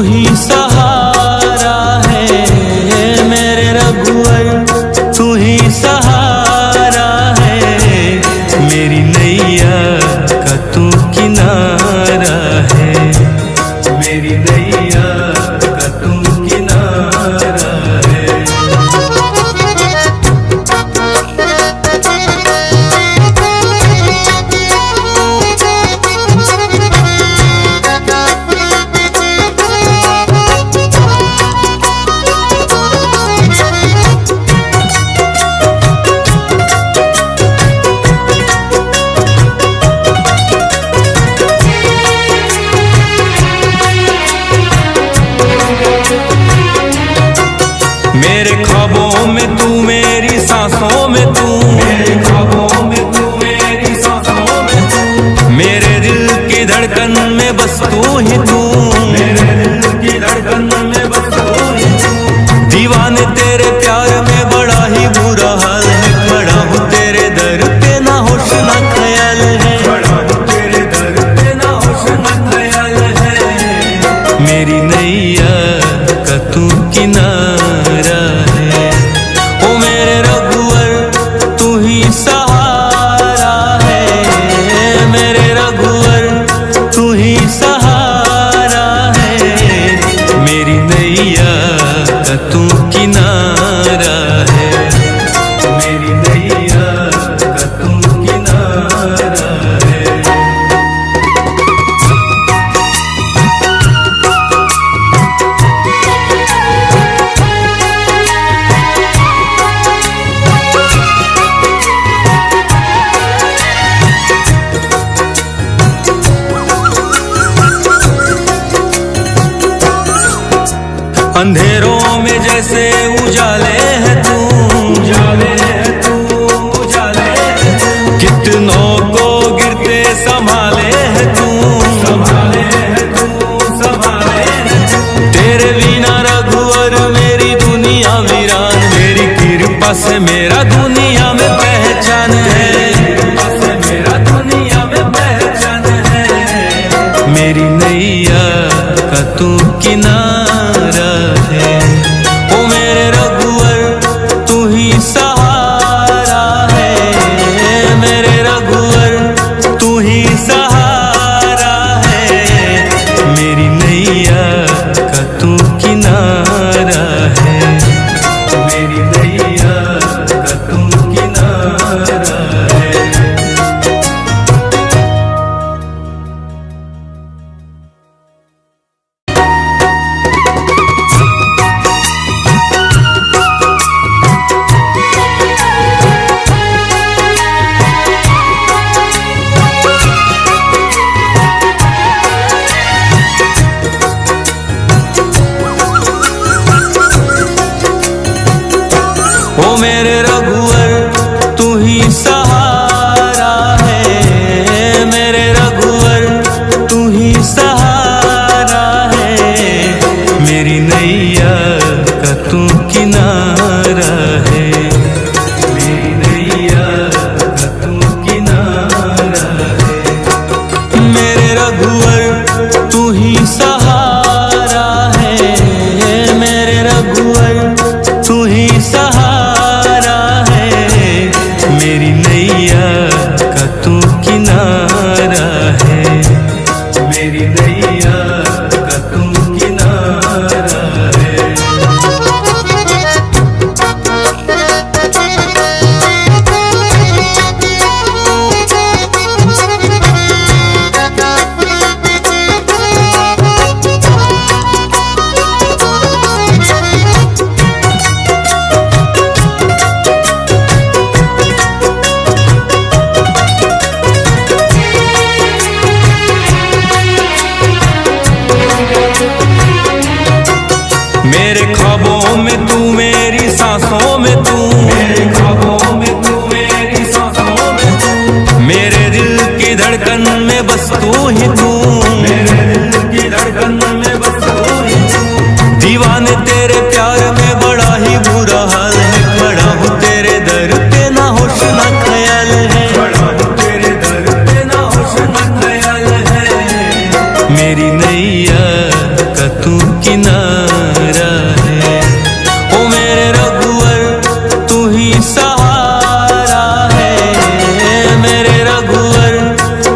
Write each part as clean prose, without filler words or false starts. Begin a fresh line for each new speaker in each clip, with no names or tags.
ही सहारा है मेरे रघुवर, तू ही सहारा है मेरी नैया का तू किनारा है, मेरी नैया का तू किनारा है। मेरे ख्वाबों में तू, मेरी सांसों में तू, मेरे ख्वाबों में तू, मेरी सांसों में तू, मेरे दिल की धड़कन में बस तू ही तू, मेरे दिल की धड़कन में बस तू ही तू। दीवाने तेरे प्यार में बड़ा ही बुरा हाल है, खड़ा हूँ तेरे दर पे ना होश ना ख्याल है, खड़ा हूँ तेरे दर पे ना होश ना ख्याल है, मेरी नैया का तू किनारा है, ओ मेरे रघुवर तू ही सहारा है, मेरे रघुवर तू ही सहारा है, मेरी नैया का तू किनारा है, मेरी नैया का तू किनारा है। अंधेरों में जैसे उजाले है तू, उजाले है तू, उजाले है तू, कितनों को गिरते संभाले है तू, संभाले है तू, संभाले है तू। तेरे बिना रघुवर मेरी दुनिया वीरान, मेरी कृपा से मेरा दुनिया में पहचान है, कृपा से मेरा दुनिया में पहचान है, मेरी नैया का तू किनारा है, ओ मेरे रघुवर तू ही सहारा है, मेरे रघुवर तू ही सहारा है, मेरी नैया का तू किनारा है, मेरी नैया का तू किनारा है। ओ मेरे रघुवर तू ही सहारा है, मेरे रघुवर तू ही सहारा है, मेरी नैया का तू किनारा है, मेरी नैया का तू किनारा है, मेरे रघुवर तू ही सहारा है, मेरे रघुवर तू ही सहारा है, मेरी नैया का तू किनारा है, मेरी नैया का तू किनारा है। मेरे ख्वाबों में तू, मेरी सांसों में तू, मेरे ख्वाबों में तू, मेरी सांसों में तू, मेरे दिल की धड़कन में बस तू ही तू, मेरे दिल की धड़कन में बस तू ही तू। दीवाने तेरे प्यार में बड़ा ही बुरा हाल है, खड़ा हूँ तेरे दर पे ना होश ना ख्याल है, खड़ा हूँ तेरे दर पे ना होश ना ख्याल है, मेरी नैया का तू तू किनारा है। ओ मेरे रघुवर तू ही सहारा है, मेरे रघुवर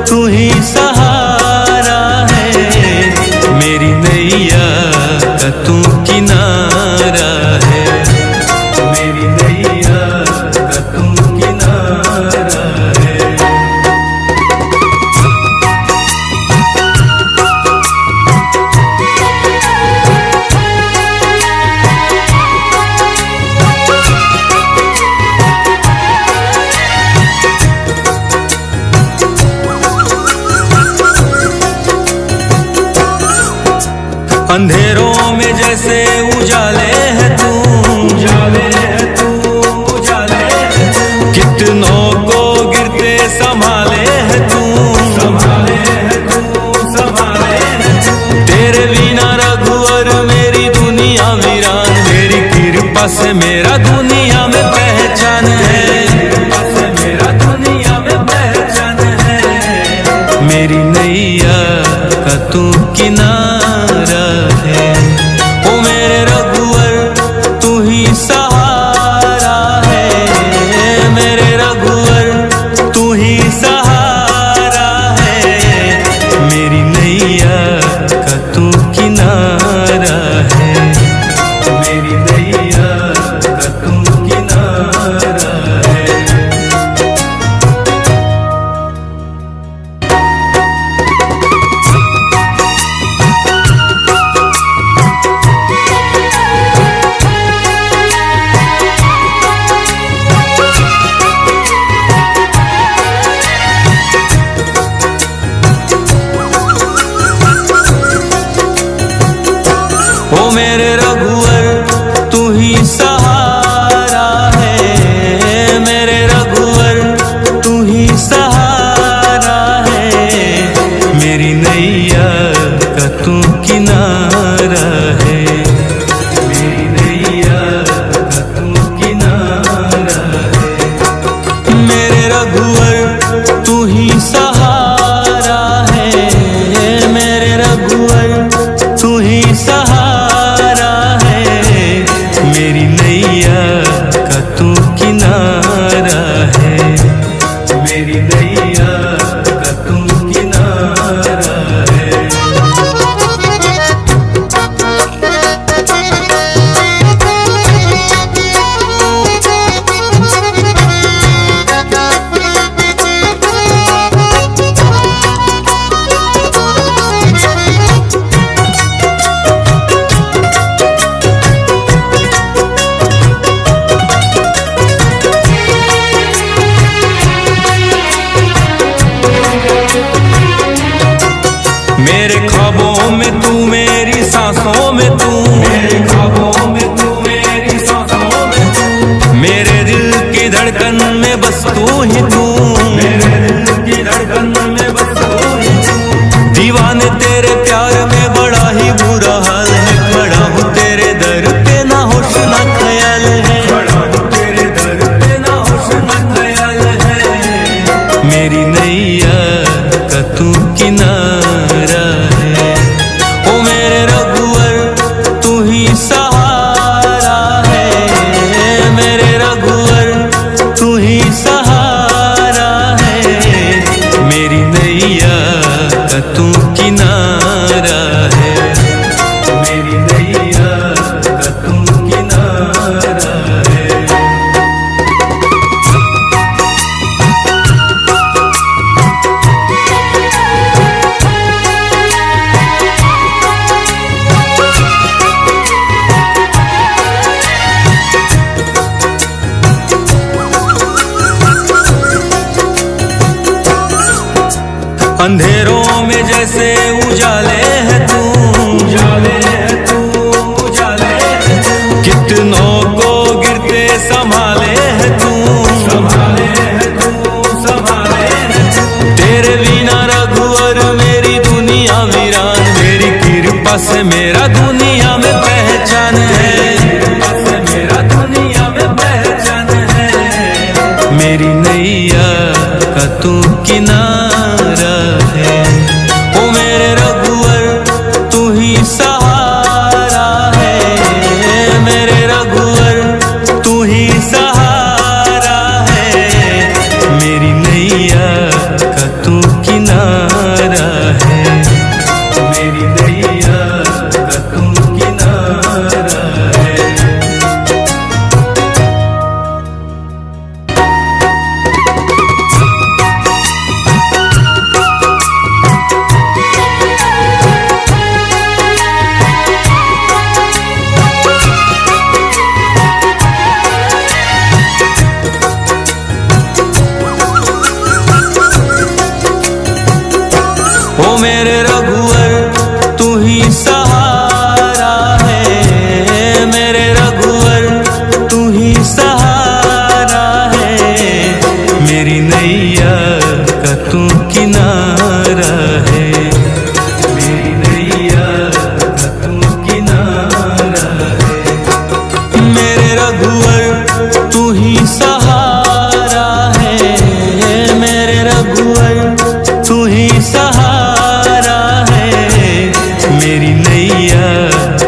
तू ही सहारा है। मेरी नैया का तू किनारा है, मेरी नैया का तू किनारा है। अंधेरों में जैसे उजाले है तू, उजाले है तू, उजाले है तू। कितनों को गिरते संभाले है तू, संभाले है तू, संभाले है तू। तेरे बिना रघुवर मेरी दुनिया वीरान, तेरी कृपा से मेरा दुनिया में पहचान है, कृपा से मेरा दुनिया में पहचान है। मेरी नैया का तू किनारा है, ओ मेरे रघुवर तू ही सहारा है, मेरे रघुवर तू ही सहारा है। मेरी नैया का तू किनारा है, मेरी नैया का तू किनारा है। ओ मेरे रघुवर तू ही सहारा है, मेरे रघुवर तू ही सहारा है। मेरी नैया का तू किनारा है, मेरी नैया का तू किनारा है। मेरे रघुवर तू ही सहारा है, मेरे रघुवर तू ही सहारा है। मेरी नैया का तू किनारा है, मेरी नैया का तू किनारा है। मेरे ख्वाबों में तू, मेरी सांसों में तू, मेरे ख्वाबों में तू, मेरी सांसों में तू। मेरे दिल की धड़कन में बस तू ही तू, मेरे दिल की धड़कन में बस तू ही तू। दीवाने तेरे प्यार में बड़ा ही बुरा हाल है, खड़ा हूँ तेरे दर पे ना होश ना ख्याल है, खड़ा हूँ तेरे दर पे ना होश ना ख्याल है। मेरी नैया का तू किनारा है, ओ मेरे रघुवर तू ही सहारा है, मेरे रघुवर तू ही सहारा है। मेरी नैया का तू किनारा है, मेरी नैया का तू किनारा है। अंधेरों में जैसे उजाले है तू, उजाले है तू, उजाले है तू। कितनों को गिरते संभाले है तू, संभाले है तू, संभाले है तू। तेरे बिना रघुवर मेरी दुनिया वीरान, तेरी कृपा से मेरा दुनिया में पहचान है, कृपा से मेरा दुनिया में पहचान है। मेरी नैया का तू किनारा है, ओ मेरे रघुवर तू ही सहारा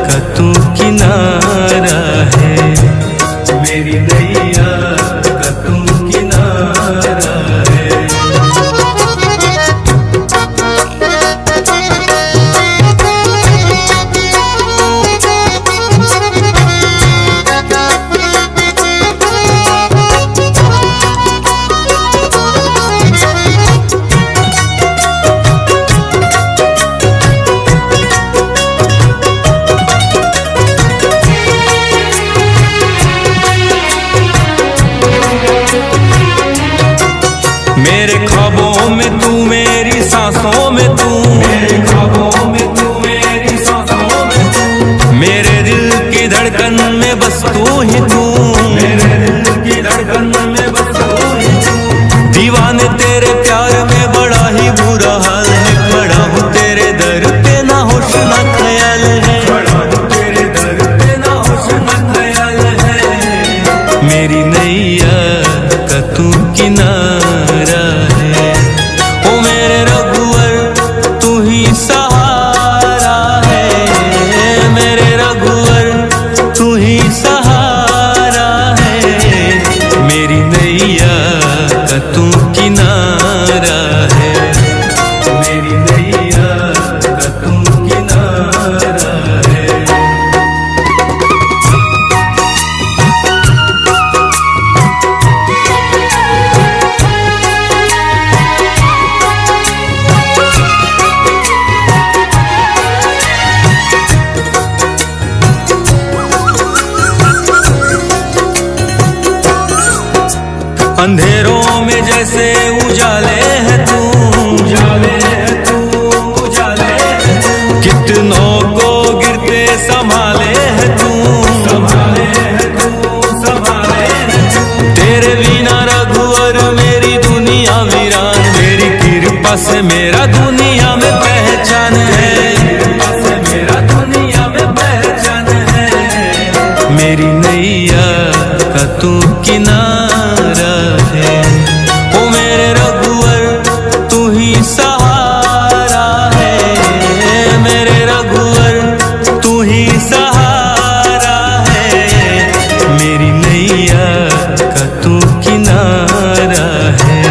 का तू किनारा है, मेरी नैया का तू किनारा है। मेरे ख्वाबों में तू, मेरी सांसों में तू, मेरे ख्वाबों में तू, मेरी सांसों में तू, मेरे दिल की धड़कन में बस तू ही तू, मेरे दिल की धड़कन में बस तू ही तू। दीवाने तेरे प्यार में बड़ा ही बुरा हाल है, खड़ा हूँ तेरे दर पे ना होश ना ख्याल है, खड़ा हूँ तेरे दर पे ना होश ना ख्याल है। मेरी नैया का तू किनारा है, ओ मेरे रघुवर तू ही सहारा है, मेरे रघुवर तू ही सहारा है। मेरी नैया का तू किनारा है, मेरी नैया का तू किनारा है। अंधेरों में जैसे उजाले है तू, उजाले है तू, उजाले है तू। कितनों को गिरते संभाले है तू, संभाले है तू, संभाले है तू। तेरे बिना रघुवर मेरी दुनिया वीरान, तेरी कृपा से मेरा दुनिया में पहचान है, कृपा से मेरा दुनिया में पहचान है। मेरी नैया का तू किनारा है, ओ मेरे रघुवर तू ही सहारा है, मेरे रघुवर तू ही सहारा है। मेरी नैया का तू किनारा है,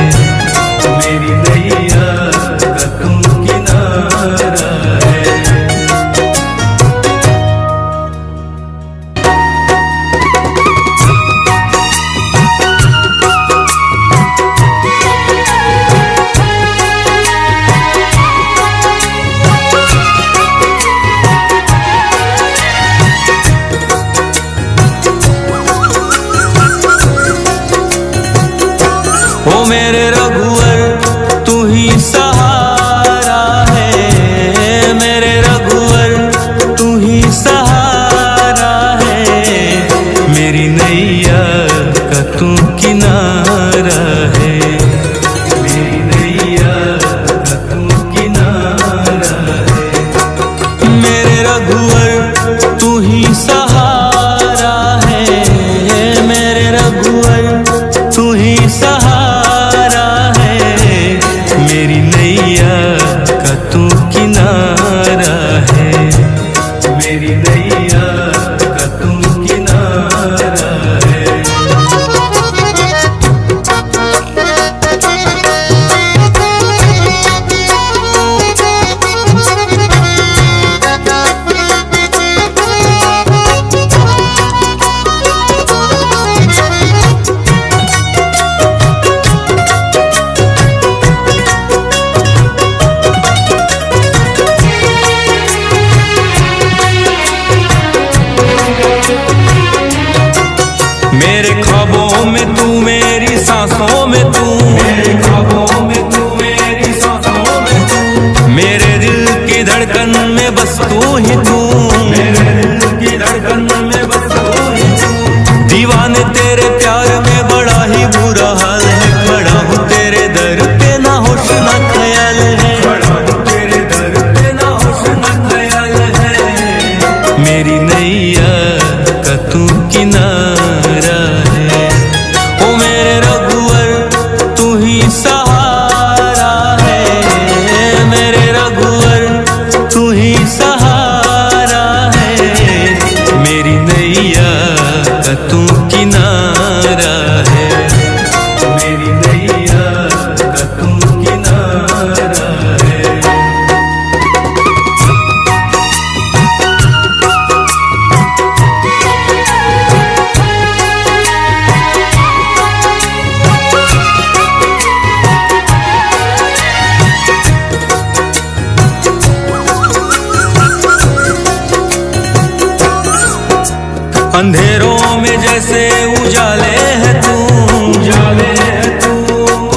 मेरी नैया का तू किनारा है। ओ मेरे रघुवर तू ही सहारा है, मेरे रघुवर तू ही सहारा है। मेरी नैया का तू किनारा है, मेरी नैया का तू किनारा है। मेरे रघुवर तू ही सहारा है, मेरे रघुवर तू ही सहारा है। मेरी नैया का तू किनारा है, मेरी नैया का तू किनारा है। मेरे ख्वाबों में तू, मेरी सांसों में तू, मेरे ख्वाबों में तू, मेरी सांसों में तू, मेरे दिल की धड़कन में बस तू ही तू, मेरे दिल की धड़कन में बस तू ही तू। दीवाने तेरे प्यार में बड़ा ही बुरा हाल है, खड़ा हूँ तेरे दर पे ना होश ना ख्याल है, खड़ा हूँ तेरे दर पे ना होश ना ख्याल है। मेरी नैया का तू किनारा है, ओ मेरे रघुवर तू ही सहारा है, मेरे रघुवर तू ही सहारा है। अंधेरों में जैसे उजाले है तू, उजाले है तू,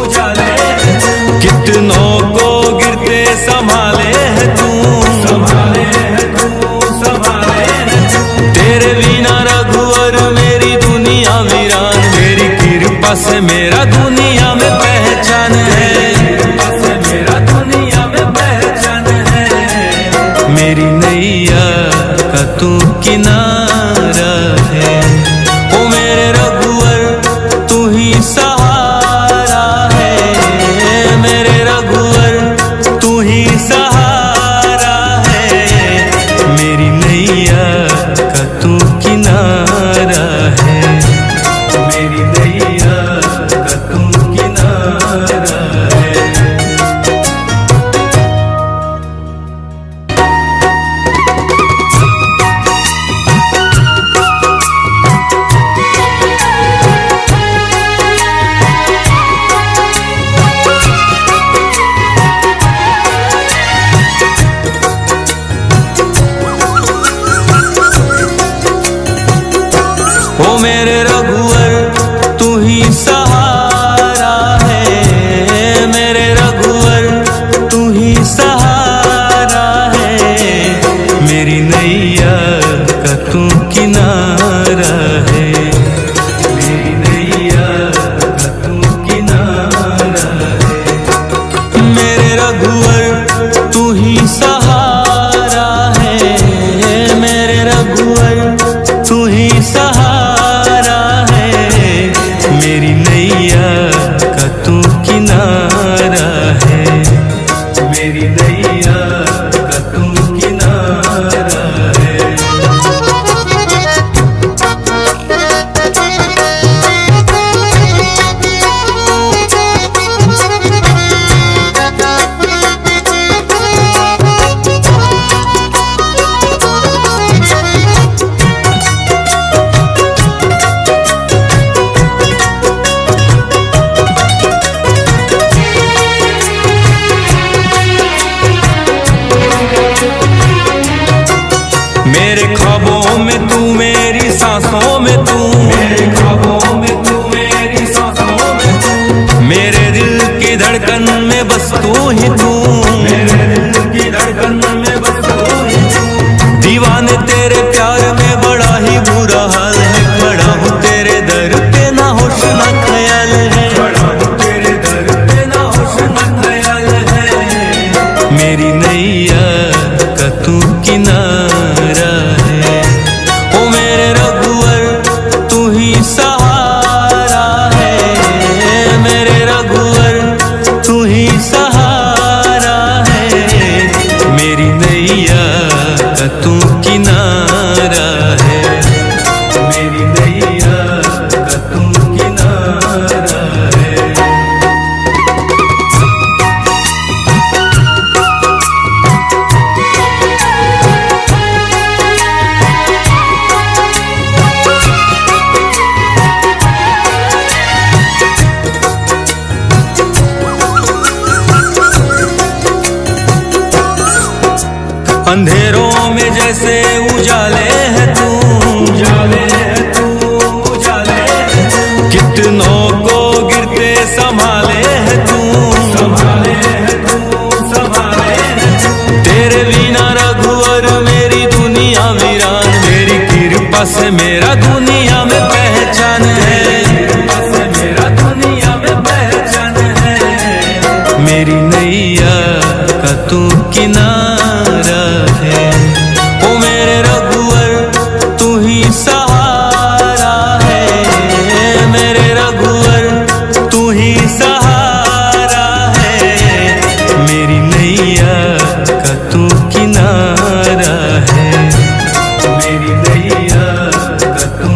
उजाले है तू। कितनों को गिरते संभाले है तू, संभाले है तू, संभाले है तू। तेरे बिना रघुवर मेरी दुनिया वीरान, मेरी कृपा से मेरा दुनिया में पहचान है, कृपा से मेरा दुनिया में पहचान है। मेरी नैया का तू किनारा है, ओ मेरे रघुवर तू ही सहारा है, मेरे रघुवर तू ही सहारा है। मेरी नैया का तू किनारा है, मेरी नैया का तू किनारा है। ओ मेरे रघुवर तू ही सहारा है, मेरे रघुवर तू ही सहारा है। मेरी नैया का तू किनारा है, मेरी नैया का तू किनारा है। मेरे रघुवर तू ही सहारा है, मेरे रघुवर तू ही सहारा है। मेरी नैया का तू किनारा है, मेरी नैया का तू किनारा है। मेरे ख्वाबों में तू, मेरी सांसों में तू, मेरे ख्वाबों में तू, मेरी सांसों में तू। मेरे दिल की धड़कन में बस तू ही तू, मेरे दिल की धड़कन में बस तू ही तू। दीवाने तेरे प्यार में बड़ा ही बुरा हाल है, खड़ा हूँ तेरे दर पे ना होश ना ख्याल है, खड़ा हूँ तेरे दर पे ना होश ना ख्याल है। मेरी नैया का तू किनारा है, ओ मेरे रघुवर तू ही सहारा है, मेरे रघुवर तू ही सहारा है। मेरी नैया का तू किनारा है, मेरी नैया का तू किनारा है। अंधेरों में जैसे उजाले है तू, उजाले है तू, उजाले है तू। कितनों को गिरते संभाले है तू, संभाले है तू, संभाले है तू। तेरे बिना रघुवर मेरी दुनिया वीरान, मेरी कृपा से मेरा दुनिया में पहचान है, कृपा से मेरा दुनिया में पहचान है। मेरी नैया का तू किनारा है, ओ मेरे रघुवर तू ही सहारा है, मेरे रघुवर तू ही सहारा है। मेरी नैया का तू किनारा है, मेरी नैया का तू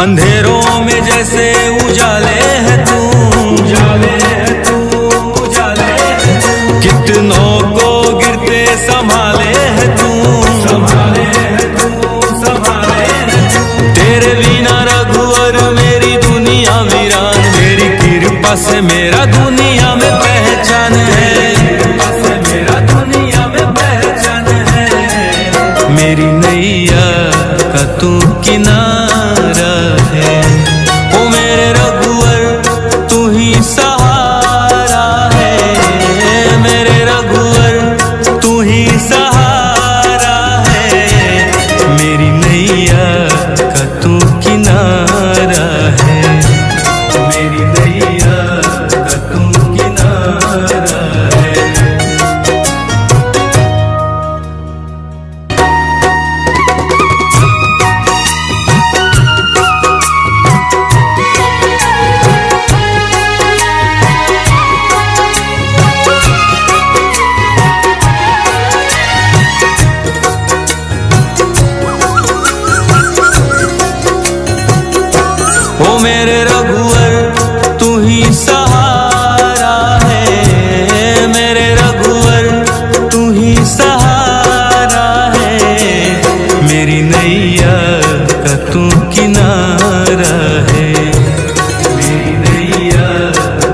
अंधेरों में जैसे उजाले है तू, उजाले है तू, उजाले है तू। कितनों को गिरते संभाले है तू, संभाले है तू, संभाले है तू। तेरे बिना रघुवर मेरी दुनिया वीरान, मेरी कृपा से मेरा दुनिया में पहचान है, कृपा से मेरा दुनिया में पहचान है। मेरी नैया का तू किनारा है, ओ मेरे रघुवर तू ही सहारा है, मेरे रघुवर तू ही सहारा है। मेरी नैया का तू किनारा है, मेरी नैया का तू किनारा है। ओ मेरे रघुवर तू ही सहारा है, मेरे रघुवर तू ही सहारा है। मेरी नैया का तू किनारा है, मेरी नैया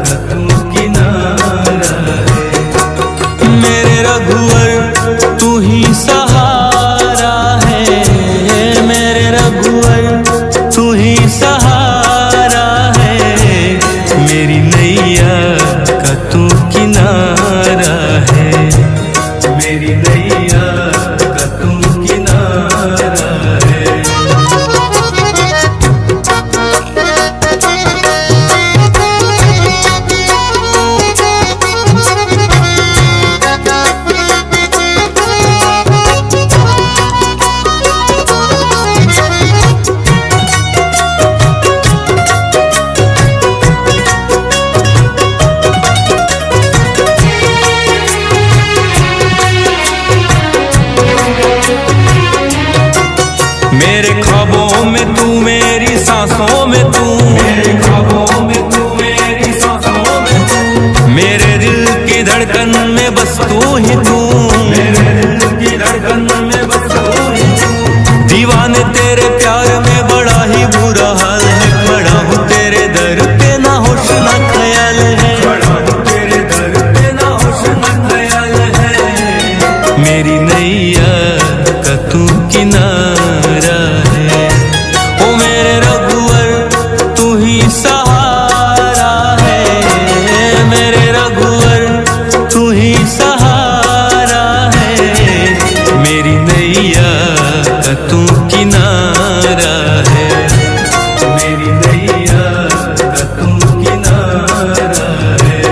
का तू किनारा है। मेरे रघुवर तू ही सहारा है, मेरे रघुवर तू ही सहारा है। मेरी नैया का तू किनारा है, मेरी नैया का तू किनारा है। मेरे ख्वाबों में तू, मेरी सांसों में तू, मेरे ख्वाबों में तू, मेरी सांसों में तू। मेरे दिल की धड़कन में बस तू ही तू, मेरे दिल की धड़कन में बस तू ही तू। दीवाने तेरे प्यार में बड़ा ही बुरा हाल है, खड़ा हूँ तेरे दर पे ना होश ना ख्याल है, खड़ा हूँ तेरे दर पे ना होश ना ख्याल है। मेरी नैया का तू किनारा है, ओ मेरे रघुवर तू ही सहारा है, मेरे रघुवर तू ही सहारा है। मेरी नैया का तू किनारा है, मेरी नैया का तू किनारा है।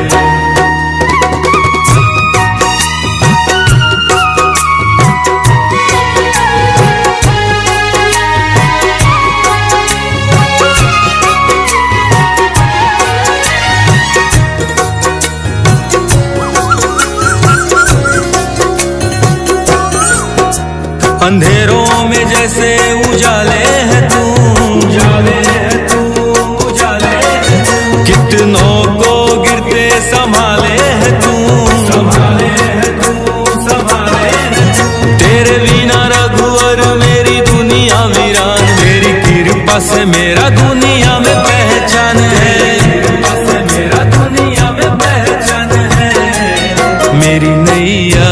अंधेरों में जैसे उजाले है तू, उजाले है तू, उजाले है तू। कितनों को गिरते संभाले है तू, संभाले है तू, संभाले है तू। तेरे बिना रघुवर मेरी दुनिया वीरान, मेरी कृपा से मेरा दुनिया में पहचान है, कृपा से मेरा दुनिया में पहचान है। मेरी नैया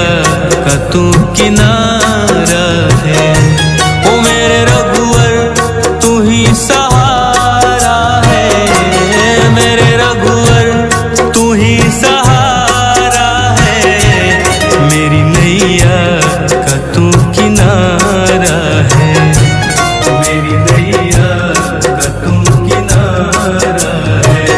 का तू किनारा है, ओ मेरे रघुवर तू ही सहारा है, मेरे रघुवर तू ही सहारा है। मेरी नैया का तू किनारा है, मेरी नैया का तू किनारा है।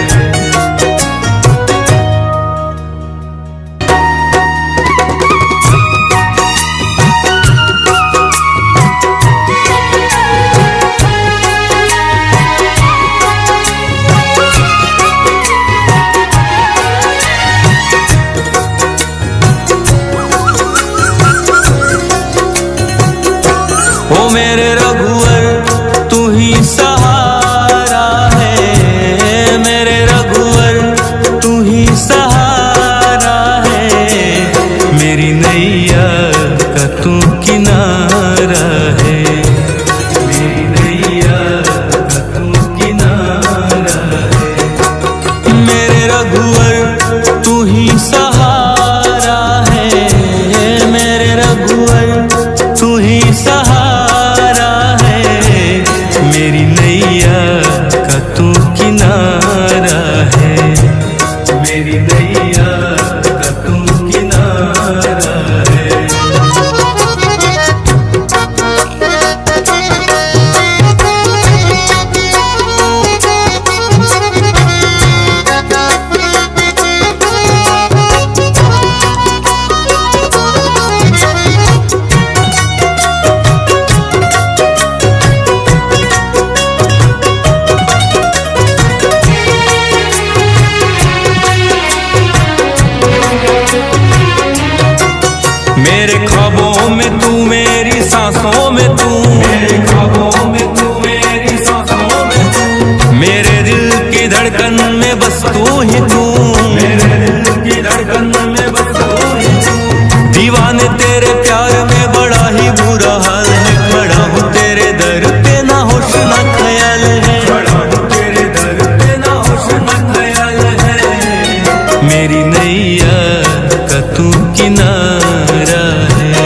किनारा है।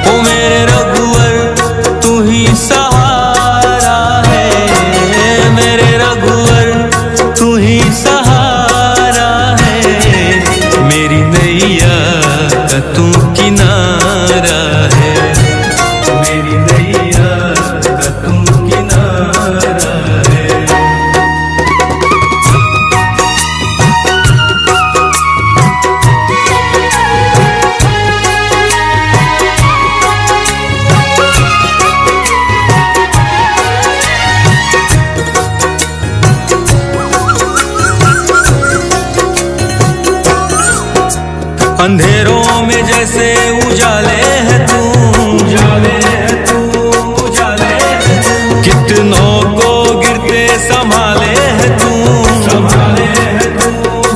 ओ मेरे रघुवर तू ही सहारा है, मेरे रघुवर तू ही सहारा है। मेरी नैया का तू किनारा है, मेरी नैया का तू किनारा है। अंधेरों में जैसे उजाले है तू, उजाले है तू, उजाले है तू। कितनों को गिरते संभाले है तू, संभाले है तू,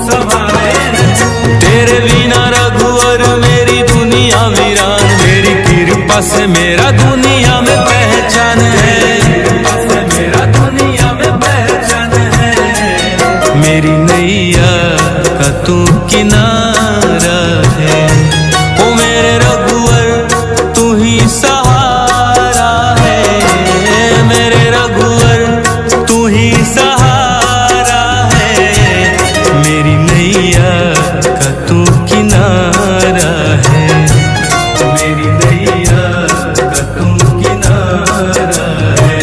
संभाले है तू। तेरे बिना रघुवर मेरी दुनिया वीरान, मेरी कृपा से मेरा दुनिया में पहचान है, कृपा से मेरा दुनिया में पहचान है। मेरी नैया का तू किनारा है। ओ मेरे रघुवर तू ही सहारा है, मेरे रघुवर तू ही सहारा है। मेरी नैया का तू किनारा है, मेरी नैया का तू किनारा है।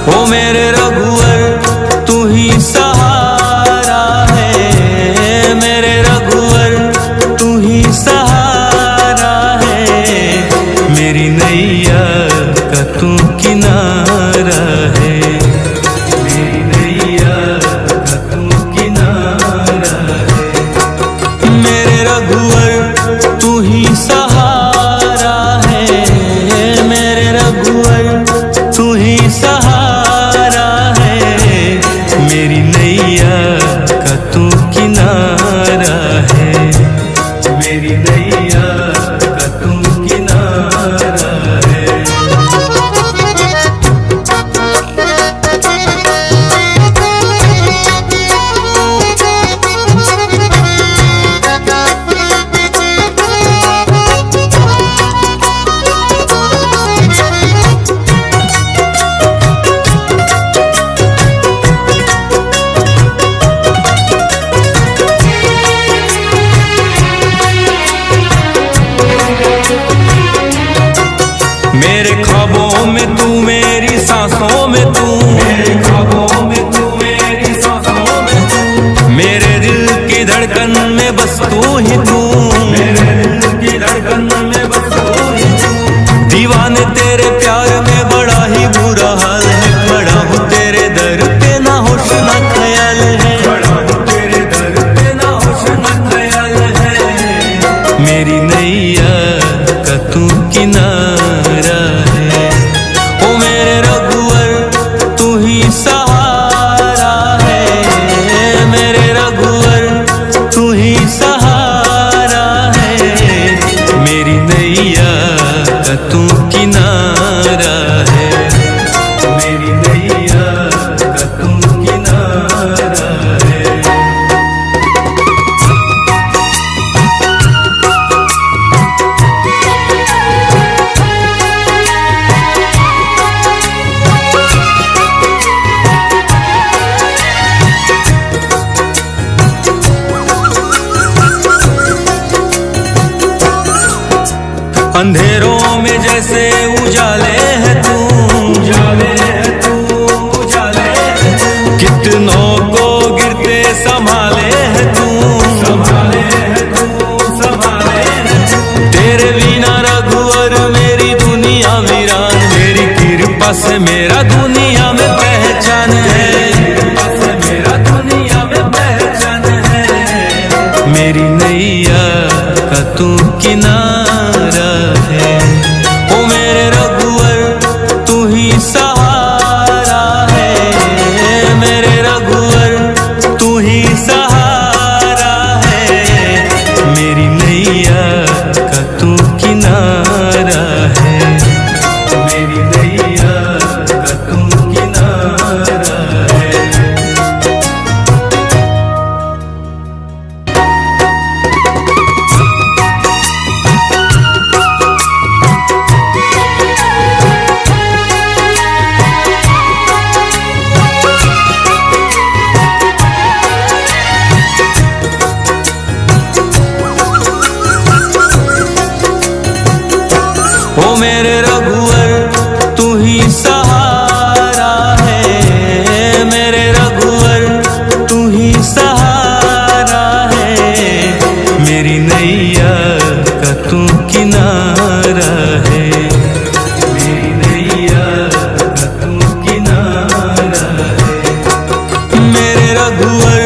ओ मेरे रघुवर तू ही सहारा है, मेरे रघुवर तू ही सहारा है। मेरी नैया का तू किनारा है, मेरी नैया का तू किनारा है। मेरे रघुवर तू ही सहारा है, मेरे रघुवर तू ही सहारा है। मेरी नैया का तू किनारा है, मेरी नैया का तू किनारा है। मेरे ख्वाबों में तू, मेरी सांसों में तू, मेरे ख्वाबों में तू, मेरी सांसों में तू। मेरे दिल की धड़कन में बस तू ही तू, मेरे दिल की धड़कन में बस तू ही तू। दीवाने तेरे प्यार में बड़ा ही बुरा हाल है, खड़ा हूँ तेरे दर पे ना होश ना ख्याल है, खड़ा हूँ तेरे दर पे ना होश ना ख्याल है। मेरी नैया का तू किनारा है। ओ मेरे रघुवर तू ही सहारा है, मेरे रघुवर तू ही सहारा है। मेरी नैया का तू किनारा है, मेरी नैया का तू किनारा है। अंधेरों में जैसे उजाले है तू, उजाले है तू, उजाले है तू। कितनों को गिरते संभाले है तू, संभाले है तू, संभाले है तू। तेरे बिना रघुवर मेरी दुनिया वीरान, मेरी कृपा से मेरा दुनिया में पहचान है, कृपा से मेरा दुनिया में पहचान है। मेरी नैया का तू किनारा है। ओ मेरे रघुवर रघुवर